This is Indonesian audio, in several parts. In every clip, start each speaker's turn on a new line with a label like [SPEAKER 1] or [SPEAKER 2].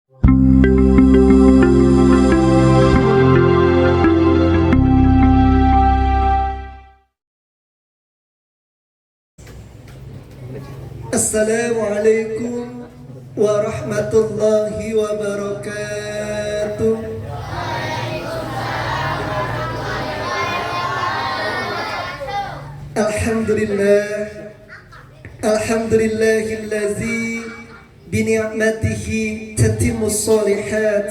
[SPEAKER 1] Assalamualaikum warahmatullahi wabarakatuh. Alhamdulillahillazi bini'matihi tatimmus shalihat.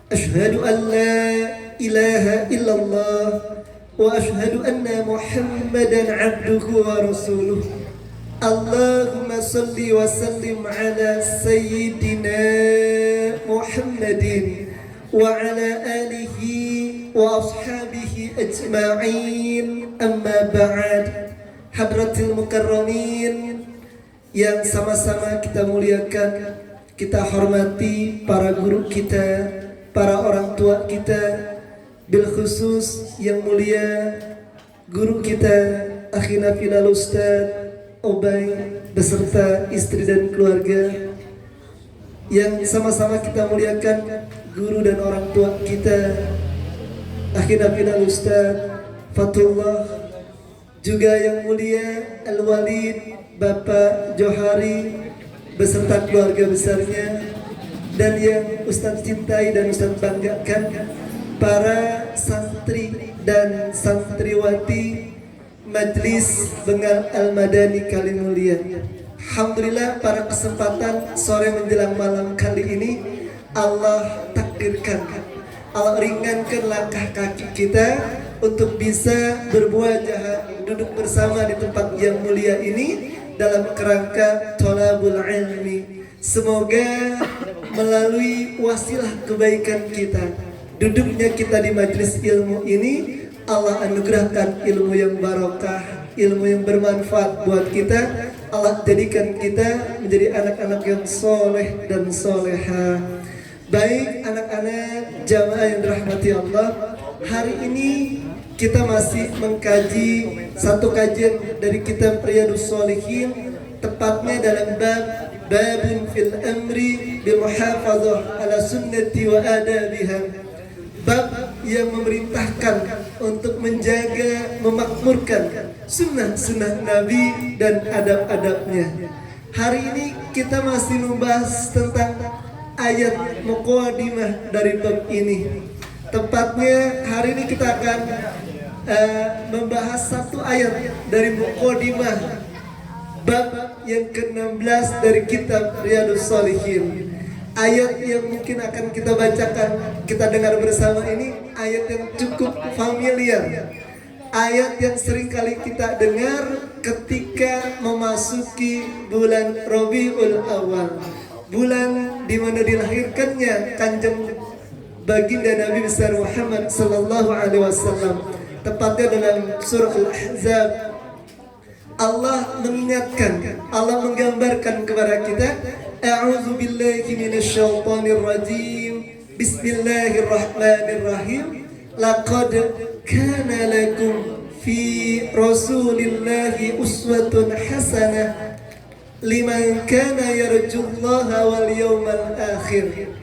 [SPEAKER 1] Ashhadu an la ilaha illallah wa ashhadu anna Muhammadan abduhu wa rasuluh. Allahumma salli wa sallim ala sayyidina Muhammadin wa ala alihi wa ashabihi ajma'in, amma ba'd. Hadratil mukarramin yang sama-sama kita muliakan, kita hormati para guru kita, para orang tua kita, bil khusus yang mulia guru kita akhina filal Ustaz Obay beserta istri dan keluarga, yang sama-sama kita muliakan guru dan orang tua kita akhina filal Ustaz Fatullah, juga yang mulia Al-Walid Bapak Johari beserta keluarga besarnya, dan yang Ustaz cintai dan Ustaz banggakan para santri dan santriwati Majlis Bengal Al-Madani kali mulia. Alhamdulillah, pada kesempatan sore menjelang malam kali ini Allah takdirkan, Allah ringankan langkah kaki kita untuk bisa bermuajah duduk bersama di tempat yang mulia ini dalam kerangka thalabul ilmi. Semoga melalui wasilah kebaikan kita, duduknya kita di majlis ilmu ini, Allah anugerahkan ilmu yang barokah, ilmu yang bermanfaat buat kita. Allah jadikan kita menjadi anak-anak yang soleh dan soleha. Baik anak-anak jamaah yang dirahmati Allah, hari ini kita masih mengkaji satu kajian dari kitab Riyadhus Shalihin, tepatnya dalam babun fil amri bil muhafadzah ala sunnati wa adabiha. Bab yang memerintahkan untuk menjaga, memakmurkan sunnah-sunnah Nabi dan adab-adabnya. Hari ini kita masih membahas tentang ayat muqaddimah dari bab ini. Tepatnya hari ini kita akan membahas satu ayat dari muqaddimah bab yang ke-16 dari kitab Riyadhus Shalihin. Ayat yang mungkin akan kita bacakan, kita dengar bersama ini ayat yang cukup familiar, ayat yang sering kali kita dengar ketika memasuki bulan Rabiul Awal, bulan di mana dilahirkannya Kanjeng Baginda Nabi besar Muhammad sallallahu alaihi wasallam. Tepatnya dalam surah Al-Ahzab, Allah mengingatkan, Allah menggambarkan kepada kita, a'udzu billahi minasyaitonir rajim. Bismillahirrahmanirrahim. Laqad kana lakum fi rasulillahi uswatun hasanah liman kana yarjullaha wal yawmal akhir.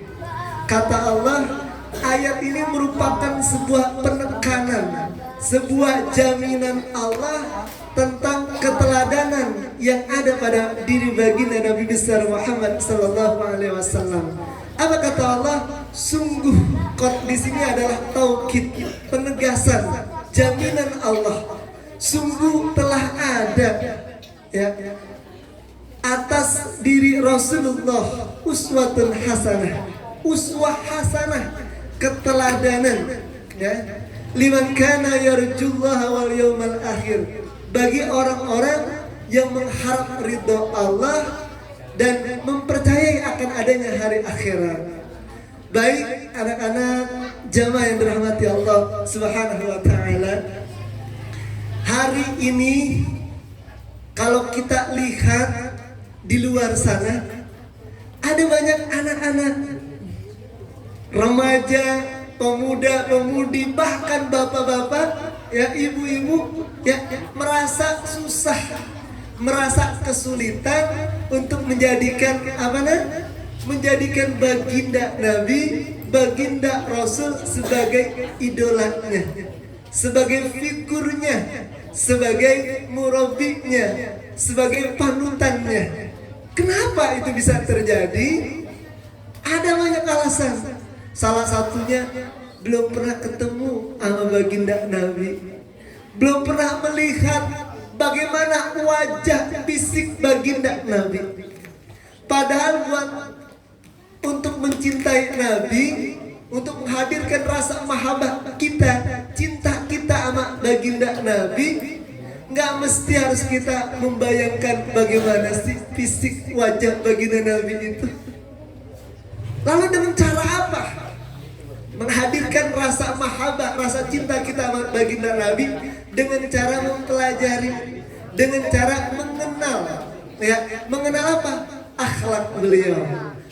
[SPEAKER 1] Kata Allah, ayat ini merupakan sebuah penekanan, sebuah jaminan Allah tentang keteladanan yang ada pada diri baginda Nabi besar Muhammad sallallahu alaihi wasallam. Apa kata Allah? Sungguh, di sini adalah taukid, penegasan, jaminan Allah. Sungguh telah ada ya atas diri Rasulullah uswatun hasanah, uswah hasanah, keteladanan ya, liman kana yarjullaha wal yawmal akhir, bagi orang-orang yang mengharap ridho Allah dan mempercayai akan adanya hari akhirat. Baik anak-anak jamaah yang dirahmati Allah Subhanahu wa taala, hari ini kalau kita lihat di luar sana ada banyak anak-anak, remaja, pemuda-pemudi, bahkan bapak-bapak, ya ibu-ibu, ya merasa susah, merasa kesulitan untuk menjadikan menjadikan baginda Nabi, baginda Rasul sebagai idolanya, sebagai figurnya, sebagai murabinya, sebagai panutannya. Kenapa itu bisa terjadi? Ada banyak alasan. Salah satunya belum pernah ketemu sama baginda Nabi, belum pernah melihat bagaimana wajah fisik baginda Nabi. Padahal untuk mencintai Nabi, untuk menghadirkan rasa mahabbah kita, cinta kita sama baginda Nabi, nggak mesti harus kita membayangkan bagaimana sih fisik wajah baginda Nabi itu. Lalu dengan cara apa menghadirkan rasa mahabbah, rasa cinta kita sama baginda Nabi? Dengan cara mempelajari, dengan cara mengenal, ya, mengenal apa? Akhlak beliau,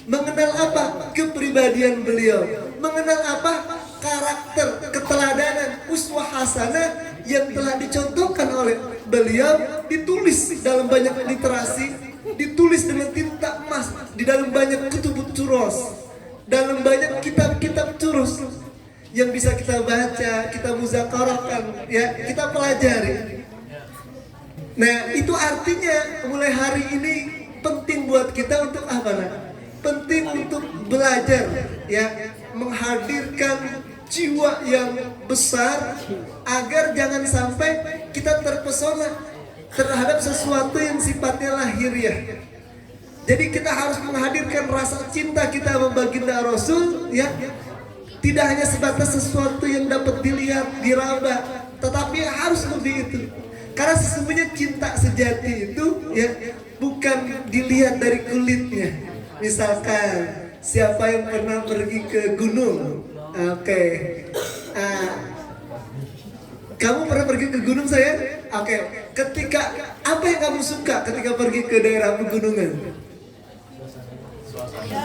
[SPEAKER 1] mengenal apa? Kepribadian beliau, mengenal apa? Karakter, keteladanan, uswah hasanah yang telah dicontohkan oleh beliau, ditulis dalam banyak literasi, ditulis dengan tinta emas di dalam banyak kutubut turos, dalam banyak kitab-kitab turus yang bisa kita baca, kita muzakarahkan, ya, kita pelajari. Nah, itu artinya mulai hari ini penting buat kita untuk apa? Penting untuk belajar, ya, menghadirkan jiwa yang besar agar jangan sampai kita terpesona terhadap sesuatu yang sifatnya lahiriah. Jadi kita harus menghadirkan rasa cinta kita sama baginda Rasul, ya. Tidak hanya sebatas sesuatu yang dapat dilihat, diraba, tetapi harus lebih itu. Karena sesungguhnya cinta sejati itu, ya, bukan dilihat dari kulitnya. Misalkan siapa yang pernah pergi ke gunung? Oke. Kamu pernah pergi ke gunung, saya? Oke. Ketika apa yang kamu suka ketika pergi ke daerah pegunungan?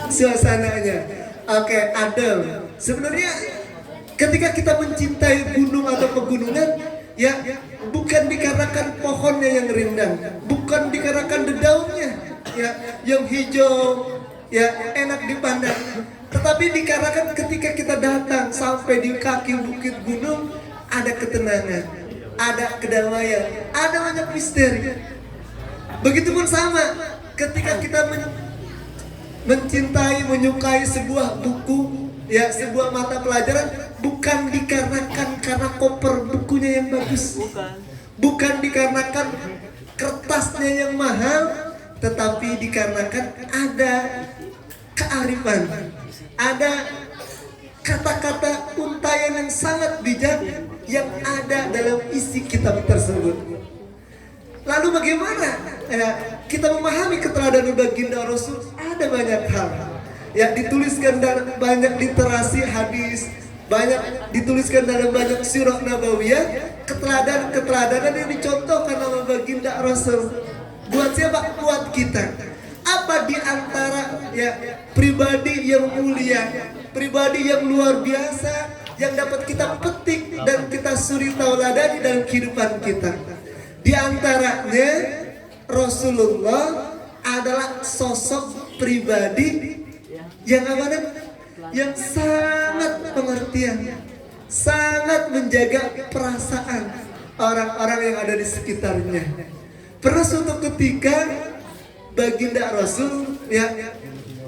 [SPEAKER 1] Suasananya. Oke, adem. Sebenarnya ketika kita mencintai gunung atau pegunungan, ya, bukan dikarenakan pohonnya yang rindang, bukan dikarenakan dedaunnya, ya, yang hijau, ya, enak dipandang, tetapi dikarenakan ketika kita datang sampai di kaki bukit gunung, ada ketenangan, ada kedamaian, ada banyak misteri. Begitupun sama ketika kita mencintai, menyukai sebuah buku, ya, sebuah mata pelajaran, bukan dikarenakan karena koper bukunya yang bagus, bukan dikarenakan kertasnya yang mahal, tetapi dikarenakan ada kearifan, ada kata-kata untayan yang sangat bijak yang ada dalam isi kitab tersebut. Lalu bagaimana kita memahami keteladanan baginda Rasul? Ada banyak hal, ya, dituliskan dalam banyak literasi hadis, banyak dituliskan dalam banyak sirah nabawiyah, keteladanan yang dicontohkan oleh baginda Rasul. Buat siapa? Buat kita. Apa di antara, ya, pribadi yang mulia, pribadi yang luar biasa yang dapat kita petik dan kita suri tauladani dalam kehidupan kita? Di antaranya Rasulullah adalah sosok pribadi yang apa? Yang sangat pengertian, sangat menjaga perasaan orang-orang yang ada di sekitarnya. Pernah suatu ketika baginda Rasul, ya,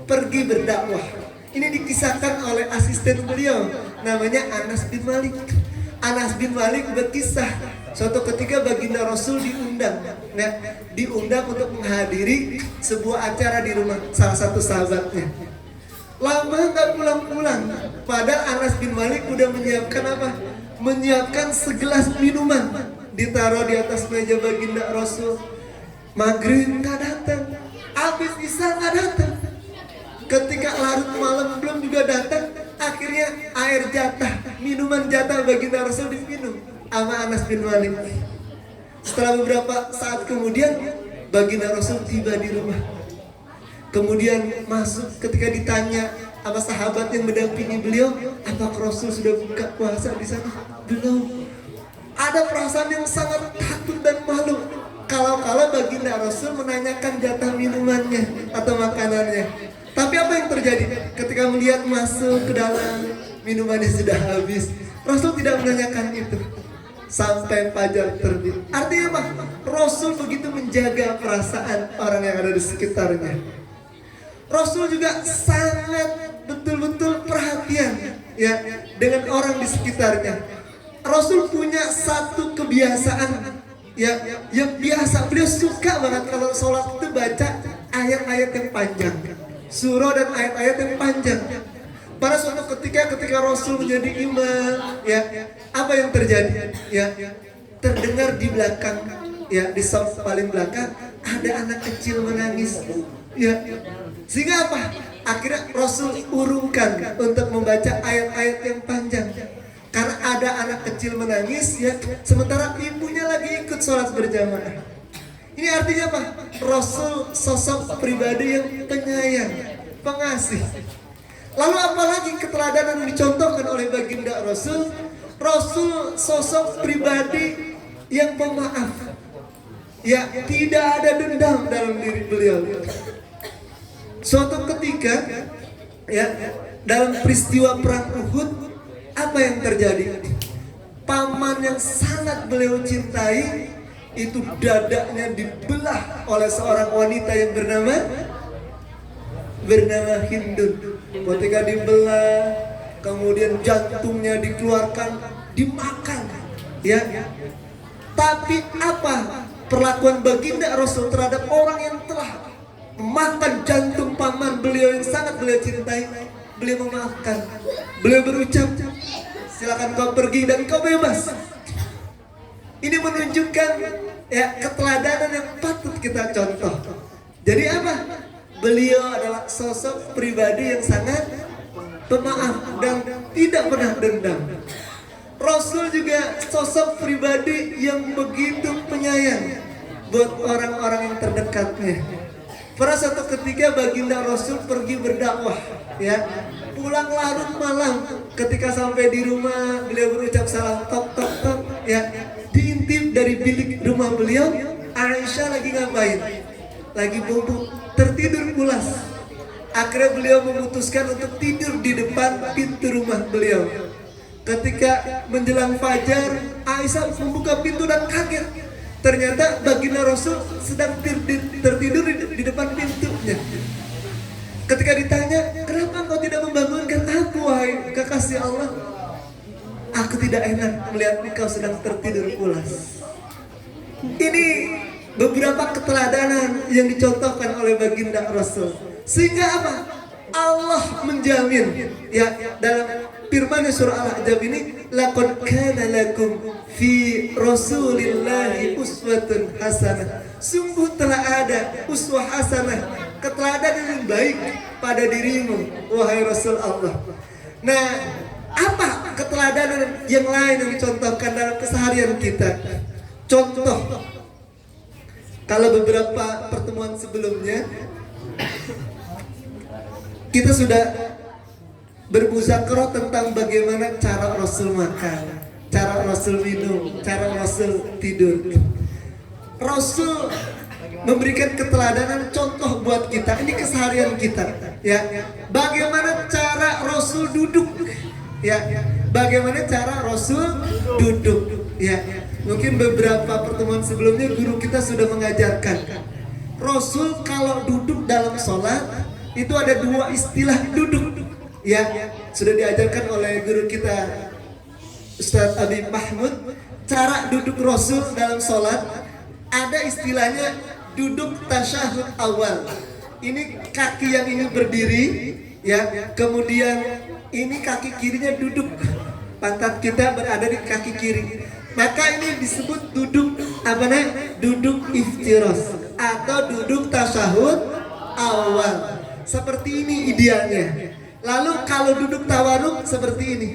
[SPEAKER 1] pergi berdakwah. Ini dikisahkan oleh asisten beliau, namanya Anas bin Malik. Anas bin Malik berkisah, suatu ketika baginda Rasul diundang, ya, diundang untuk menghadiri sebuah acara di rumah salah satu sahabatnya. Lama nggak pulang-pulang, padahal Anas bin Malik udah menyiapkan apa? Menyiapkan segelas minuman, ditaruh di atas meja baginda Rasul. Maghrib nggak datang, habis isya nggak datang. Ketika larut malam belum juga datang, akhirnya air jatah, minuman jatah baginda Rasul diminum sama Anas bin Malik. Setelah beberapa saat kemudian, baginda Rasul tiba di rumah. Kemudian masuk, ketika ditanya apa sahabat yang mendampingi beliau, apakah Rasul sudah buka puasa di sana? Belum. Ada perasaan yang sangat takut dan malu kalau baginda Rasul menanyakan jatah minumannya atau makanannya. Tapi apa yang terjadi ketika melihat masuk ke dalam, minumannya sudah habis? Rasul tidak menanyakan itu sampai fajar terbit. Artinya apa? Rasul begitu menjaga perasaan orang yang ada di sekitarnya. Rasul juga sangat betul-betul perhatian ya dengan orang di sekitarnya. Rasul punya satu kebiasaan ya yang biasa, beliau suka banget kalau sholat itu baca ayat-ayat yang panjang, surah dan ayat-ayat yang panjang. Pada suatu ketika Rasul menjadi imam, ya apa yang terjadi? Ya terdengar di belakang, ya di saf paling belakang ada anak kecil menangis, ya sehingga apa? Akhirnya Rasul urungkan untuk membaca ayat-ayat yang panjang. Karena ada anak kecil menangis ya, sementara ibunya lagi ikut sholat berjamaah. Ini artinya apa? Rasul sosok pribadi yang penyayang, pengasih. Lalu apalagi keteladanan yang dicontohkan oleh baginda Rasul? Rasul sosok pribadi yang pemaaf. Ya, tidak ada dendam dalam diri beliau. Suatu ketika ya dalam peristiwa perang Uhud, apa yang terjadi? Paman yang sangat beliau cintai itu dadanya dibelah oleh seorang wanita yang bernama Hindun. Ketika dibelah, kemudian jantungnya dikeluarkan, dimakan, ya. Tapi apa perlakuan baginda Rasul terhadap orang yang telah memakan jantung paman beliau yang sangat beliau cintai? Beliau memaafkan, beliau berucap, silakan kau pergi dan kau bebas. Ini menunjukkan ya keteladanan yang patut kita contoh. Jadi apa? Beliau adalah sosok pribadi yang sangat pemaaf dan tidak pernah dendam. Rasul juga sosok pribadi yang begitu penyayang buat orang-orang yang terdekatnya. Pada suatu ketika baginda Rasul pergi berdakwah, ya, pulang larut malam. Ketika sampai di rumah, beliau berucap salam, tok tok tok, ya, diintip dari bilik rumah beliau. Aisyah lagi ngapain? Lagi bubuk, tertidur pulas. Akhirnya beliau memutuskan untuk tidur di depan pintu rumah beliau. Ketika menjelang fajar, Aisyah membuka pintu dan kaget. Ternyata baginda Rasul sedang tertidur di depan pintunya. Ketika ditanya, kenapa kau tidak membangunkan aku, wahai kekasih Allah? Aku tidak enak melihat engkau sedang tertidur pulas. Ini beberapa keteladanan yang dicontohkan oleh baginda Rasul. Sehingga apa? Allah menjamin ya dalam firman surah Al-Ahzab ini, laqad kana lakum fi rasulillahi uswatun hasanah. Sungguh telah ada uswah hasanah, keteladanan yang baik pada dirimu wahai Rasul Allah. Nah, apa keteladanan yang lain yang dicontohkan dalam keseharian kita? Contoh, kalau beberapa pertemuan sebelumnya kita sudah bermuzakarah tentang bagaimana cara Rasul makan, cara Rasul minum, cara Rasul tidur. Rasul memberikan keteladanan contoh buat kita. Ini keseharian kita, ya. Bagaimana cara Rasul duduk, ya. Bagaimana cara Rasul duduk, ya. Mungkin beberapa pertemuan sebelumnya guru kita sudah mengajarkan Rasul kalau duduk dalam sholat itu ada dua istilah duduk, ya. Sudah diajarkan oleh guru kita Ustaz Abi Mahmud. Cara duduk Rasul dalam sholat ada istilahnya duduk tasyahud awal. Ini kaki yang ini berdiri, ya. Kemudian ini kaki kirinya duduk, pantat kita berada di kaki kiri. Maka ini disebut duduk apa namanya? Duduk iftiras atau duduk tasyahud awal. Seperti ini idealnya. Lalu kalau duduk tawaruk seperti ini.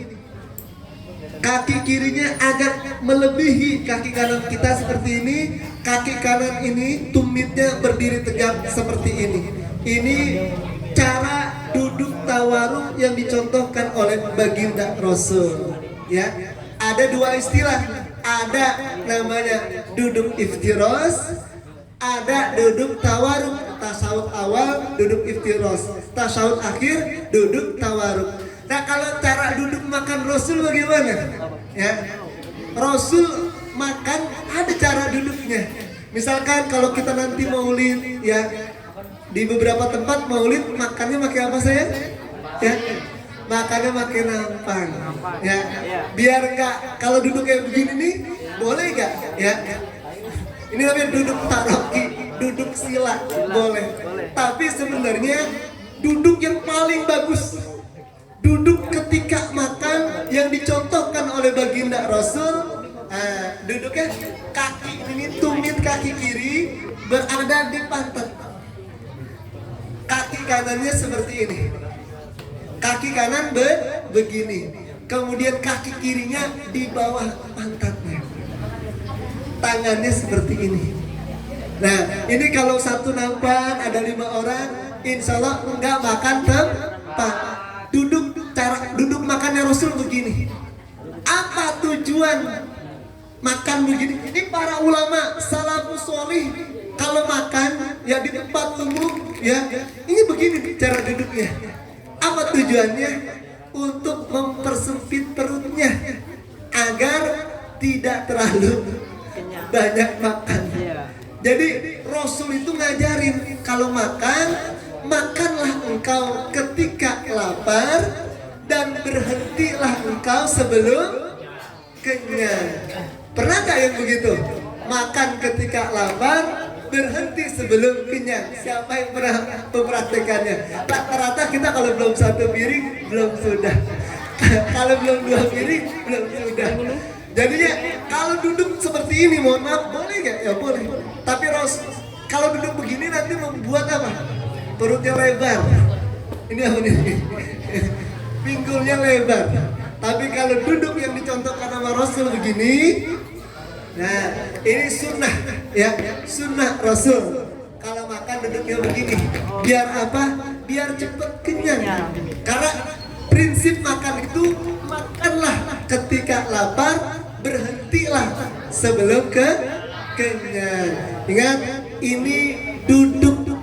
[SPEAKER 1] Kaki kirinya agak melebihi kaki kanan kita seperti ini. Kaki kanan ini tumitnya berdiri tegak seperti ini. Ini cara duduk tawaruk yang dicontohkan oleh baginda Rasul. Ya, ada dua istilah. Ada namanya duduk iftiras, ada duduk tawaruk. Tasawuf awal duduk iftiros, tasawuf akhir duduk tawaruk. Nah kalau cara duduk makan Rasul bagaimana? Ya, Rasul makan ada cara duduknya. Misalkan kalau kita nanti maulid, ya di beberapa tempat maulid makannya pakai apa saya? Ya, makannya pakai nampang. Ya, biar enggak kalau duduk kayak begini nih, boleh enggak? Ya, ini namanya duduk taroki, duduk sila, boleh. Tapi sebenarnya duduk yang paling bagus, duduk ketika makan yang dicontohkan oleh baginda Rasul. Duduknya kaki ini tumit kaki kiri berada di pantat, kaki kanannya seperti ini, kaki kanan begini, kemudian kaki kirinya di bawah pantatnya, tangannya seperti ini. Nah ini kalau satu nampan ada 5 orang, insya Allah enggak makan tempat. Cara duduk makannya Rasul begini. Apa tujuan makan begini? Ini para ulama salafus sholih kalau makan ya di tempat umum ya ini begini cara duduknya. Apa tujuannya? Untuk mempersempit perutnya agar tidak terlalu banyak makan. Jadi Rasul itu ngajarin kalau makan, makanlah engkau ketika lapar dan berhentilah engkau sebelum kenyang. Pernah gak yang begitu? Makan ketika lapar, berhenti sebelum kenyang. Siapa yang pernah mempraktekannya? Rata-rata kita kalau belum 1 piring, belum sudah. Kalau belum 2 piring, belum sudah. Jadinya kalau duduk seperti ini, mohon maaf, boleh gak? Ya boleh. Tapi kalau duduk begini nanti membuat apa? Perutnya lebar. Ini apa nih? Pinggulnya lebar. Tapi kalau duduk yang dicontohkan sama Rasul begini, nah ini sunnah ya, sunnah Rasul. Kalau makan duduknya begini, biar apa? Biar cepat kenyang. Karena prinsip makan itu makanlah ketika lapar, berhentilah sebelum kenyang. Ingat, ini duduk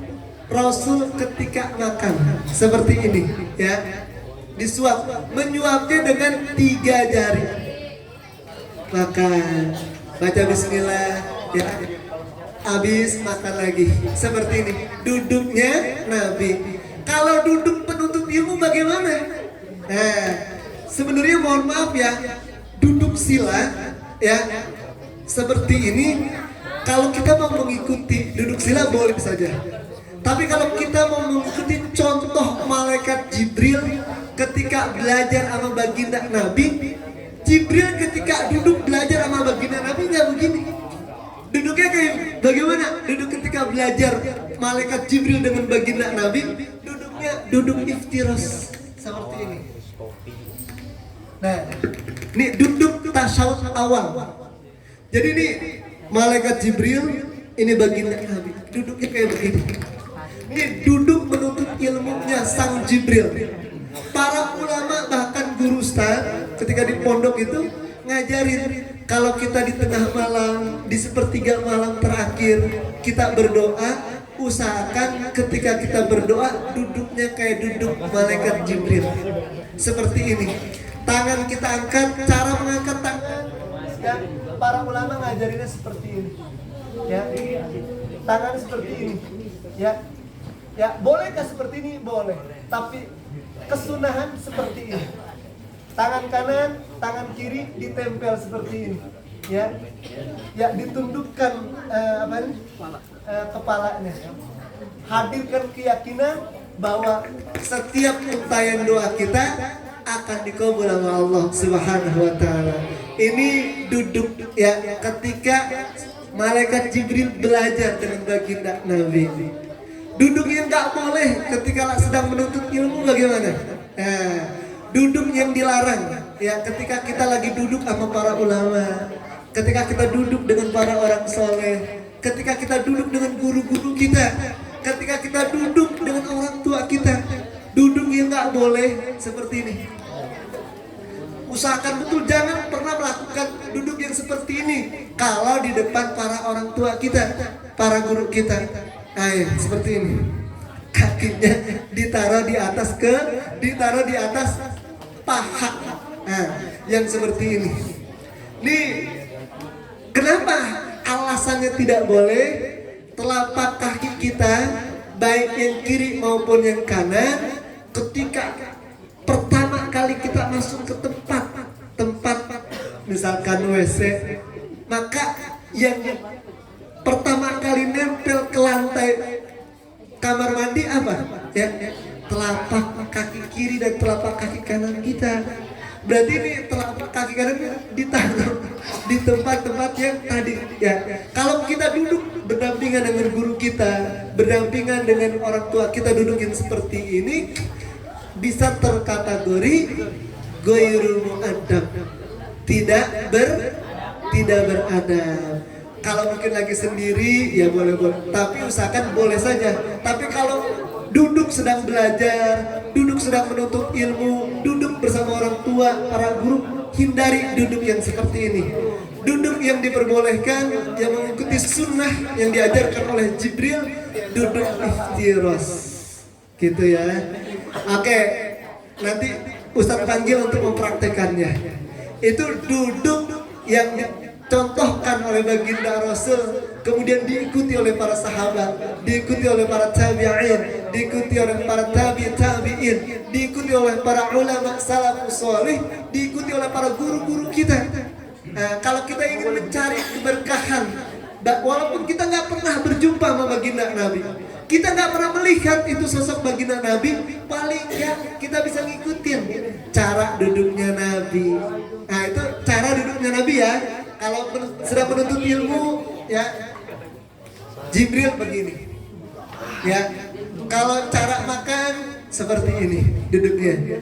[SPEAKER 1] Rasul ketika makan seperti ini ya. Disuap, menyuapnya dengan 3 jari. Makan, baca bismillah ya. Habis makan lagi seperti ini. Duduknya Nabi. Kalau duduk penuntut ilmu bagaimana? Nah, sebenarnya mohon maaf ya, duduk sila ya seperti ini. Kalau kita mau mengikuti duduk sila boleh saja. Tapi kalau kita mau mengikuti contoh malaikat Jibril ketika belajar sama baginda Nabi, Jibril ketika duduk belajar sama baginda Nabi nggak begini. Duduknya kayak bagaimana? Duduk ketika belajar malaikat Jibril dengan baginda Nabi, duduknya duduk iftiros seperti ini. Nah, ini duduk tasawuf awal. Jadi ini malaikat Jibril, ini baginda Nabi, duduknya kayak begini. Ini duduk menuntut ilmunya sang Jibril. Para ulama bahkan guru ustaz ketika di pondok itu ngajarin kalau kita di tengah malam, di sepertiga malam terakhir kita berdoa, usahakan ketika kita berdoa duduknya kayak duduk malaikat Jibril. Seperti ini. Tangan kita angkat, cara mengangkat tangan ya, para ulama ngajarinnya seperti ini. Ya. Tangan seperti ini. Ya. Ya, bolehkah seperti ini? Boleh. Tapi kesunahan seperti ini. Tangan kanan, tangan kiri ditempel seperti ini. Ya. Ya, ditundukkan kepalanya. Hadirkan keyakinan bahwa setiap untayan doa kita akan dikabul oleh Allah Subhanahu wa taala. Ini duduk ya ketika malaikat Jibril belajar dengan baginda Nabi. Duduk yang nggak boleh ketika sedang menuntut ilmu bagaimana? Nah, duduk yang dilarang ya ketika kita lagi duduk sama para ulama, ketika kita duduk dengan para orang soleh, ketika kita duduk dengan guru-guru kita, ketika kita duduk dengan orang tua kita, duduk yang nggak boleh seperti ini. Usahakan betul jangan pernah melakukan duduk yang seperti ini kalau di depan para orang tua kita, para guru kita. Seperti ini. Kakinya ditaruh di atas paha. Yang seperti ini. Nih, kenapa alasannya tidak boleh telapak kaki kita, baik yang kiri maupun yang kanan, ketika pertama kali kita masuk ke tempat misalkan WC, maka yang pertama kali nempel ke lantai kamar mandi apa? Ya, telapak kaki kiri dan telapak kaki kanan kita. Berarti ini telapak kaki kanan ditaruh di tempat-tempat yang tadi. Ya, kalau kita duduk berdampingan dengan guru kita, berdampingan dengan orang tua kita, dudukin seperti ini, bisa terkategori ghairul mu'addab, tidak beradab. Kalau mungkin lagi sendiri ya boleh, tapi usahakan boleh saja. Tapi kalau duduk sedang belajar, duduk sedang menuntut ilmu, duduk bersama orang tua, para guru, hindari duduk yang seperti ini. Duduk yang diperbolehkan, yang mengikuti sunnah yang diajarkan oleh Jibril, duduk iftiros, gitu ya. Oke, nanti Ustadz panggil untuk mempraktekannya. Itu duduk yang contohkan oleh baginda Rasul, kemudian diikuti oleh para sahabat, diikuti oleh para tabi'in, diikuti oleh para tabi'in, diikuti oleh para ulama salafus salih, diikuti oleh para guru-guru kita. Kalau kita ingin mencari keberkahan, walaupun kita nggak pernah berjumpa sama baginda Nabi, kita nggak pernah melihat itu sosok baginda Nabi, paling nggak kita bisa ngikutin cara duduknya Nabi. Nah, itu cara duduknya Nabi ya. Kalau sedang menuntut ilmu, ya Jibril begini, ya. Kalau cara makan seperti ini duduknya.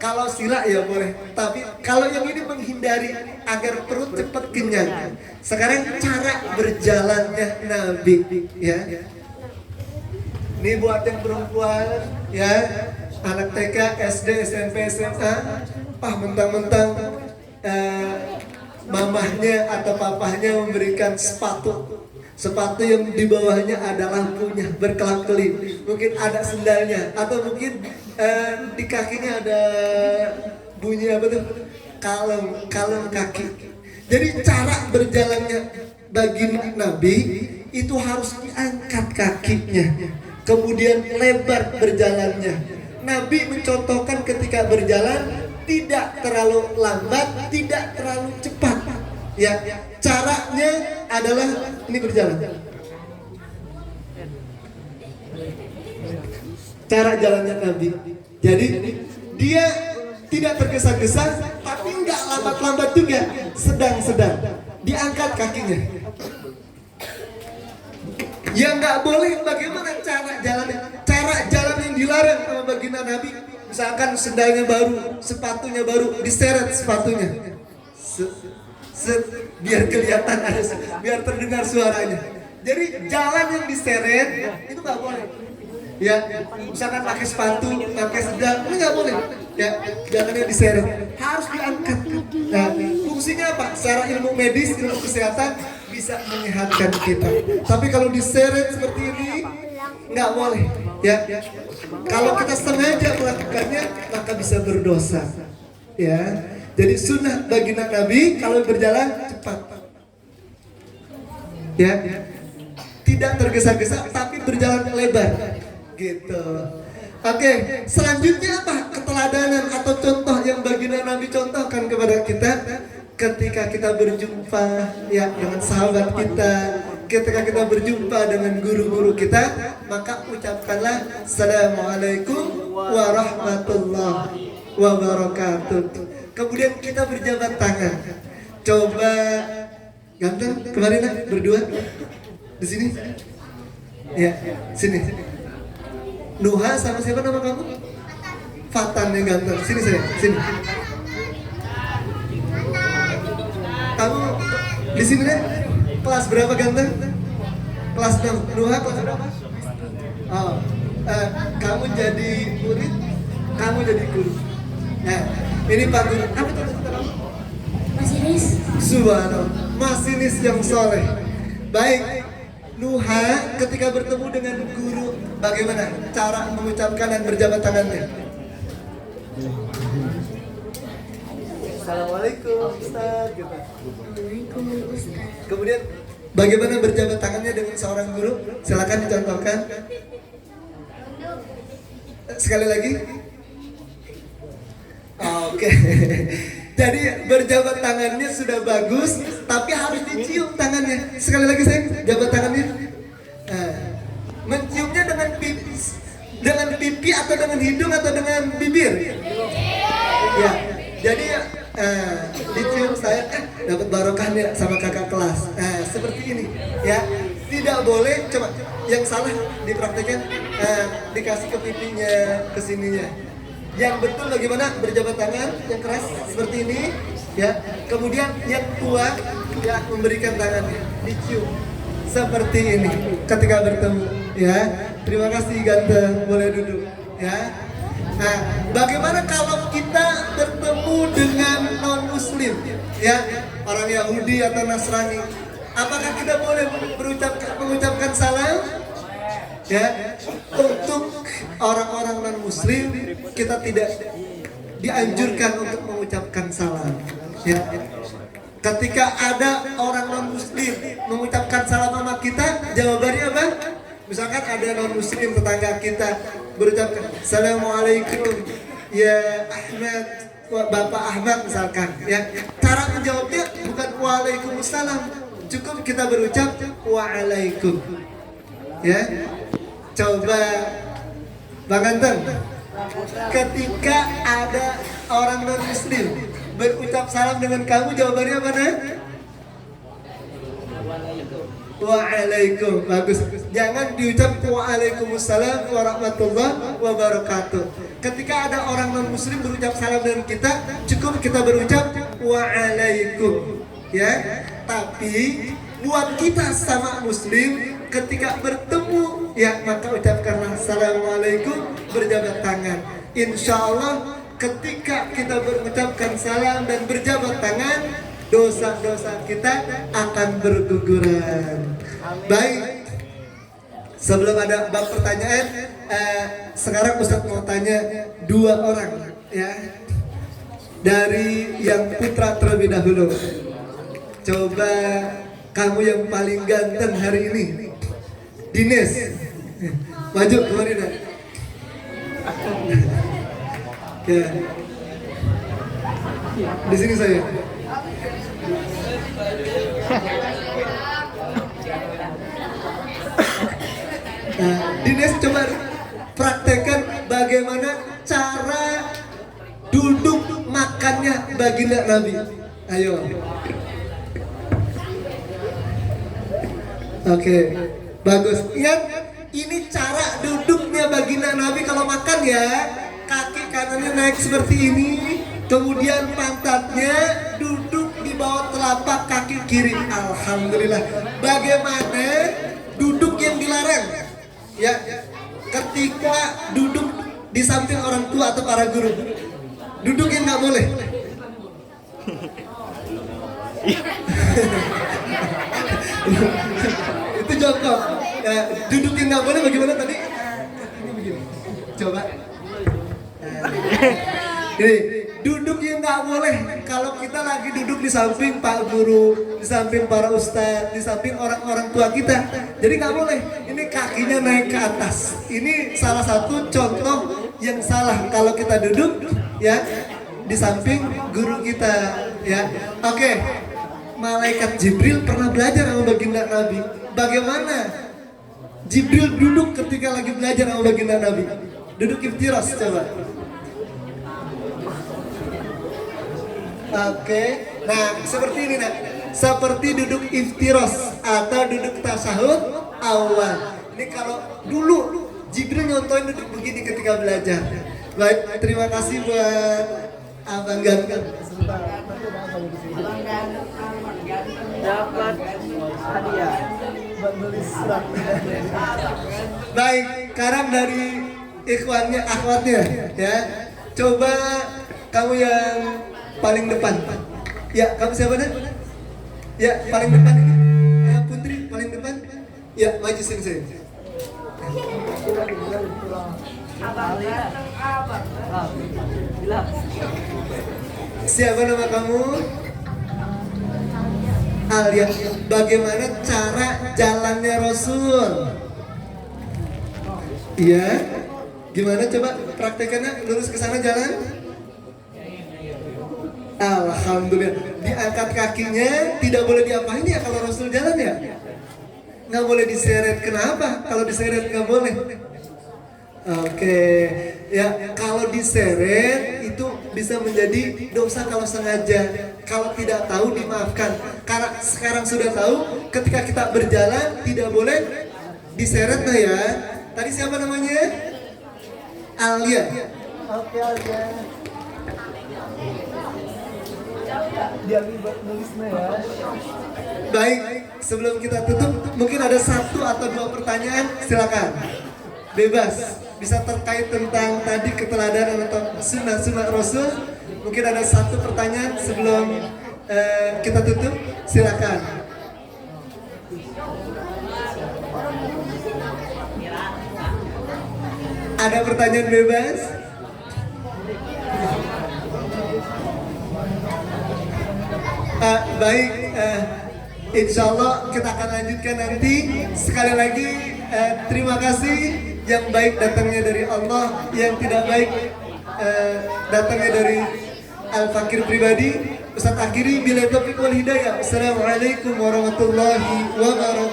[SPEAKER 1] Kalau sila ya boleh, tapi kalau yang ini menghindari agar perut cepat kenyang. Sekarang cara berjalannya Nabi, ya. Ini buat yang perempuan, ya, anak TK, SD, SMP, SMA, mentang-mentang mamahnya atau papahnya memberikan sepatu yang di bawahnya ada lampunya berkelap-kelip, mungkin ada sendalnya, atau mungkin di kakinya ada bunyi apa tuh, kalung kaki. Jadi cara berjalannya baginda Nabi itu harus diangkat kakinya, kemudian lebar berjalannya. Nabi mencontohkan ketika berjalan tidak terlalu lambat, tidak terlalu cepat. Ya, caranya adalah ini berjalan. Cara jalannya Nabi. Jadi dia tidak tergesa-gesa, tapi nggak lambat-lambat juga, sedang-sedang. Diangkat kakinya. Ya nggak boleh, bagaimana cara jalannya? Cara jalan yang dilarang sama baginda Nabi. Misalkan sendalnya baru, sepatunya baru, diseret sepatunya, biar kelihatan ada, biar terdengar suaranya. Jadi jalan yang diseret itu nggak boleh. Ya, misalkan pakai sepatu, pakai sendal, ini nggak boleh. Ya, jalannya diseret, harus diangkat. Nah, fungsinya apa? Secara ilmu medis, ilmu kesehatan bisa menyehatkan kita. Tapi kalau diseret seperti ini, nggak boleh. Ya, kalau kita sengaja melakukannya maka bisa berdosa. Ya, jadi sunnah baginda Nabi kalau berjalan cepat. Ya, tidak tergesa-gesa tapi berjalan lebar. Gitu. Oke, selanjutnya apa? Keteladanan atau contoh yang baginda Nabi contohkan kepada kita ketika kita berjumpa ya dengan sahabat kita, ketika kita berjumpa dengan guru-guru kita, maka ucapkanlah Assalamualaikum warahmatullahi wabarakatuh. Kemudian kita berjabat tangan. Coba ganteng kemarin lah berdua di sini. Ya, sini. Nuha sama siapa nama kamu? Fatan yang ganteng. Sini saya, sini. Kamu di sini deh. Kelas berapa ganteng? Kelas 6. Nuha kelas berapa? Oh, kamu jadi murid, kamu jadi guru. Nah, ini Pak Guru. Apa itu kamu? Masinis. Subhanallah, masinis yang soleh. Baik, Nuha ketika bertemu dengan guru, bagaimana cara mengucapkan dan berjabat tangannya? Assalamualaikum Ustaz gitu.
[SPEAKER 2] Assalamualaikum Ustaz.
[SPEAKER 1] Kemudian bagaimana berjabat tangannya dengan seorang guru? Silakan dicontohkan. Sekali lagi. Oke. Jadi berjabat tangannya sudah bagus, tapi harus dicium tangannya. Sekali lagi saya jabat tangannya. Menciumnya dengan pipi atau dengan hidung atau dengan bibir? Ya. Jadi dicium saya dapat barokahnya sama kakak kelas. Seperti ini, ya. Tidak boleh, coba yang salah dipraktekkan, dikasih ke pipinya, ke sininya. Yang betul bagaimana berjabat tangan yang keras seperti ini, ya. Kemudian yang tua ya memberikan tangannya, dicium seperti ini ketika bertemu, ya. Terima kasih ganteng, boleh duduk, ya. Nah, bagaimana kalau kita bertemu dengan non-muslim, ya, orang Yahudi atau Nasrani? Apakah kita boleh mengucapkan salam? Ya, untuk orang-orang non-muslim kita tidak dianjurkan untuk mengucapkan salam. Ya, ketika ada orang non-muslim mengucapkan salam sama kita, jawabannya apa? Misalkan ada non-muslim tetangga kita berucapkan Assalamualaikum ya Ahmad, Bapak Ahmad misalkan, ya. Cara menjawabnya bukan Waalaikumsalam, cukup kita berucap Waalaikum. Ya. Coba Bang Ganteng, ketika ada orang non-muslim berucap salam dengan kamu, jawabannya apa? Waalaikum. Bagus. Jangan diucap Waalaikumsalam warahmatullahi wabarakatuh. Ketika ada orang non-muslim berucap salam dengan kita, cukup kita berucap Waalaikum. Ya. Tapi buat kita sama muslim, ketika bertemu, ya, maka ucapkanlah Assalamualaikum, berjabat tangan. Insya Allah ketika kita berucapkan salam dan berjabat tangan, dosa-dosa kita akan berguguran. Baik, sebelum ada bab pertanyaan, sekarang Ustadz mau tanya dua orang, ya, dari yang putra terlebih dahulu. Coba kamu yang paling ganteng hari ini, Dines, maju kemari dah. Ya, di sini saya. Nah, Dines coba praktekkan bagaimana cara duduk makannya baginda Nabi. Ayo. Oke, bagus. Ingat, ini cara duduknya baginda Nabi kalau makan, ya. Kaki kanannya naik seperti ini, kemudian pantatnya duduk di bawah telapak kaki kiri. Alhamdulillah. Bagaimana duduk yang dilarang? Ya, ketika duduk di samping orang tua atau para guru, duduk yang nggak boleh. Itu jongkok. Ya, duduk yang nggak boleh bagaimana tadi? Ini begini. Coba. Ini duduk yang nggak boleh. Kalau kita lagi duduk di samping Pak Guru, di samping para ustadz, di samping orang-orang tua kita, jadi nggak boleh. Ini kakinya naik ke atas. Ini salah satu contoh yang salah kalau kita duduk, ya, di samping guru kita, ya. Oke. Malaikat Jibril pernah belajar sama baginda Nabi. Bagaimana Jibril duduk ketika lagi belajar sama baginda Nabi? Duduk iftiras, coba. Oke. Nah, seperti ini, nak. Seperti duduk iftiras atau duduk tasyahud awal. Ini kalau dulu Jibril nyontohin duduk begini ketika belajar. Baik, terima kasih buat Abang Ganteng.
[SPEAKER 3] Dapat hadiah.
[SPEAKER 1] Baik, sekarang dari ikhwannya, akhwatnya, ya. Coba kamu yang paling depan. Ya, kamu siapa, Nak? Ya, paling depan ini. Putri paling depan. Ya, maju sini. Siapa nama kamu? Alia. Bagaimana cara jalannya Rasul? Iya. Gimana coba praktekannya? Lurus ke sana jalan. Alhamdulillah. Diangkat kakinya, tidak boleh diapain ya kalau Rasul jalan ya? Nggak boleh diseret. Kenapa? Kalau diseret nggak boleh. Oke, ya kalau diseret itu bisa menjadi dosa kalau sengaja. Kalau tidak tahu dimaafkan. Karena sekarang sudah tahu, ketika kita berjalan tidak boleh diseret nah ya. Tadi siapa namanya? Alia. Oke Alia. Dia nulisnya ya. Baik, sebelum kita tutup, mungkin ada 1 atau 2 pertanyaan, silakan. Bebas, bisa terkait tentang tadi keteladanan atau sunnah Rasul. Mungkin ada 1 pertanyaan sebelum kita tutup, silakan. Ada pertanyaan bebas? Baik, insya Allah kita akan lanjutkan nanti. Sekali lagi terima kasih. Yang baik datangnya dari Allah, yang tidak baik datangnya dari Al-Fakir pribadi. Ustaz akhiri bila taufiq wal hidayah. Assalamualaikum warahmatullahi wabarakatuh.